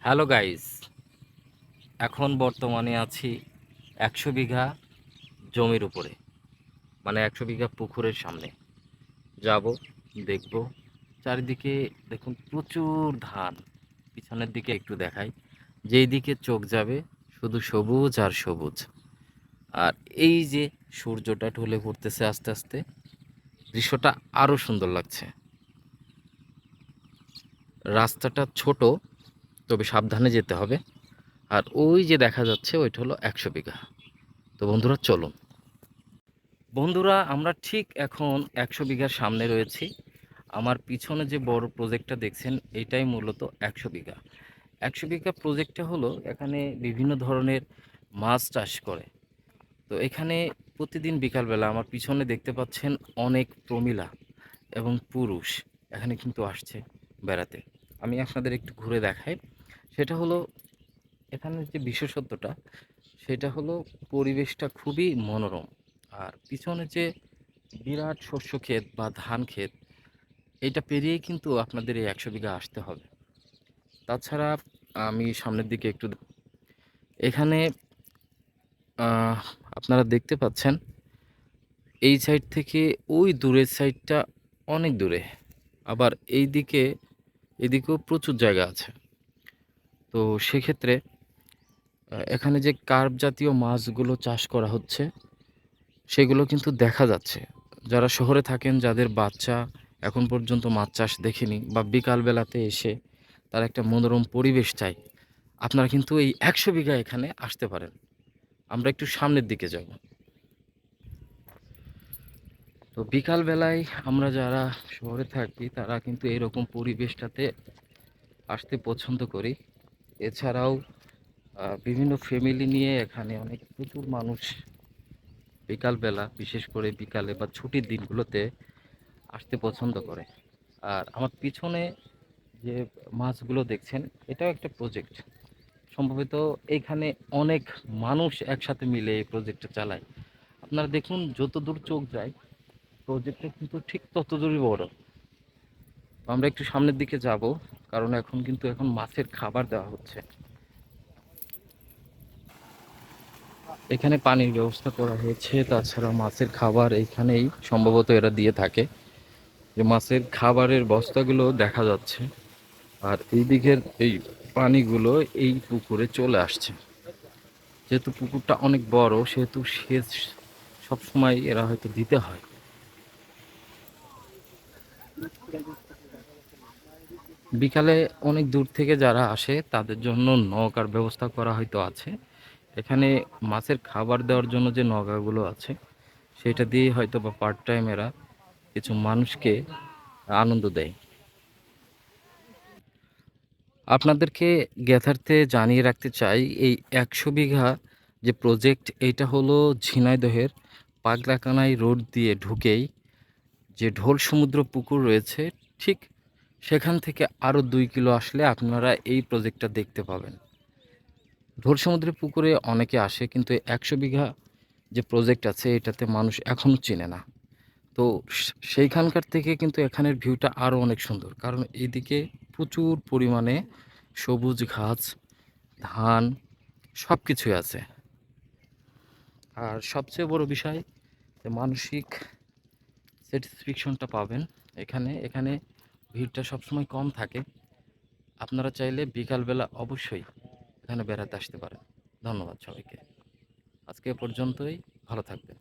Hello guys, এখন বর্তমানে আছি 100 বিঘা জমির উপরে, মানে 100 বিঘা পুকুরের সামনে। যাব, দেখব। চারিদিকে দেখুন প্রচুর ধান। পিছনের দিকে একটু দেখাই, যেই দিকে চোখ যাবে শুধু সবুজ আর সবুজ। আর এই যে সূর্যটা ঢলে পড়তেছে আস্তে আস্তে, দৃশ্যটা আরও সুন্দর লাগছে। রাস্তাটা ছোট, তবে সাবধানে যেতে হবে। আর ওই যে দেখা যাচ্ছে ওইটা হলো 100 বিঘা। তো বন্ধুরা চলুন। বন্ধুরা, আমরা ঠিক এখন 100 বিঘার সামনে রয়েছি। আমার পিছনে যে বড় প্রজেক্টটা দেখছেন, এটাই মূলত 100 বিঘা। 100 বিঘা প্রজেক্টটা হলো এখানে বিভিন্ন ধরনের মাছ চাষ করে। তো এখানে প্রতিদিন বিকালবেলা আমার পিছনে দেখতে পাচ্ছেন অনেক প্রমীলা এবং পুরুষ এখানে কিন্তু আসছে বেড়াতে। আমি আপনাদের একটু ঘুরে দেখাই। সেটা হলো এখানের যে বিশেষত্বটা, সেটা হলো পরিবেশটা খুবই মনোরম। আর পিছনে যে বিরাট শস্য ক্ষেত বা ধান ক্ষেত, এইটা পেরিয়েই কিন্তু আপনাদের এই 100 বিঘা আসতে হবে। তাছাড়া আমি সামনের দিকে একটু এখানে আহ, আপনারা দেখতে পাচ্ছেন এই সাইড থেকে ওই দূরের সাইডটা অনেক দূরে। আবার এদিকেও প্রচুর জায়গা আছে। তো সেক্ষেত্রে এখানে যে কার্প জাতীয় মাছগুলো চাষ করা হচ্ছে, সেগুলো কিন্তু দেখা যাচ্ছে। যারা শহরে থাকেন, যাদের বাচ্চা এখন পর্যন্ত মাছ চাষ দেখেনি বা বিকাল বেলাতে এসে তার একটা মনোরম পরিবেশ চাই, আপনারা কিন্তু এই 100 বিঘা এখানে আসতে পারেন। আমরা একটু সামনের দিকে যাব। তো বিকাল বেলায় আমরা যারা শহরে থাকি তারা কিন্তু এরকম পরিবেশটাতে আসতে পছন্দ করি। এছাড়াও বিভিন্ন ফ্যামিলি নিয়ে এখানে অনেক প্রচুর মানুষ বিকালবেলা, বিশেষ করে বিকালে বা ছুটির দিনগুলোতে আসতে পছন্দ করে। আর আমার পিছনে যে মাছগুলো দেখছেন, এটাও একটা প্রজেক্ট। সম্ভবত এইখানে অনেক মানুষ একসাথে মিলে এই প্রজেক্টটা চালায়। আপনারা দেখুন, যত দূর চোখ যায় প্রজেক্টটা কিন্তু ঠিক তত দূরই বড়। তো আমরা একটু সামনের দিকে যাব, কারণ এখন মাছের খাবার দেওয়া হচ্ছে। এখানে পানির ব্যবস্থা করা হয়েছে, তাছাড়া মাছের খাবার এইখানেই সম্ভবত এরা দিয়ে থাকে। যে মাছের খাবারের বস্তাগুলো দেখা যাচ্ছে। আর এই দিকের এই পানিগুলো এই পুকুরে চলে আসছে। যেহেতু পুকুরটা অনেক বড়, সেহেতু সেচ সবসময় এরা হয়তো দিতে হয়। বিকালে অনেক দূর থেকে যারা আসে তাদের জন্য নৌকার ব্যবস্থা করা হয়তো আছে। এখানে মাছের খাবার দেওয়ার জন্য যে নৌকাগুলো আছে, সেটা দিয়ে হয়তো বা পার্ট টাইম এরা কিছু মানুষকে আনন্দ দেয়। আপনাদেরকে জ্ঞাতার্থে জানিয়ে রাখতে চাই, এই 100 বিঘা যে প্রজেক্ট, এইটা হলো ঝিনাইদহের পাগলাকানাই রোড দিয়ে ঢুকেই যে ঢোল সমুদ্র পুকুর রয়েছে, ঠিক সেখান থেকে আরও 2 কিলো আসলে আপনারা এই প্রজেক্টটা দেখতে পাবেন। ঢোল সমুদ্রের পুকুরে অনেকে আসে, কিন্তু 100 বিঘা যে প্রজেক্ট আছে এটাতে মানুষ এখনও চেনে না। তো সেইখানকার থেকে কিন্তু এখানের ভিউটা আরও অনেক সুন্দর, কারণ এইদিকে প্রচুর পরিমাণে সবুজ ঘাস, ধান, সব কিছুই আছে। আর সবচেয়ে বড় বিষয় যে মানসিক স্যাটিসফ্যাকশনটা পাবেন এখানে ভিড়টা সবসময় কম থাকে। আপনারা চাইলে বিকালবেলা অবশ্যই এখানে বেড়াতে আসতে পারেন। ধন্যবাদ সবাইকে। আজকে এ পর্যন্তই। ভালো থাকবেন।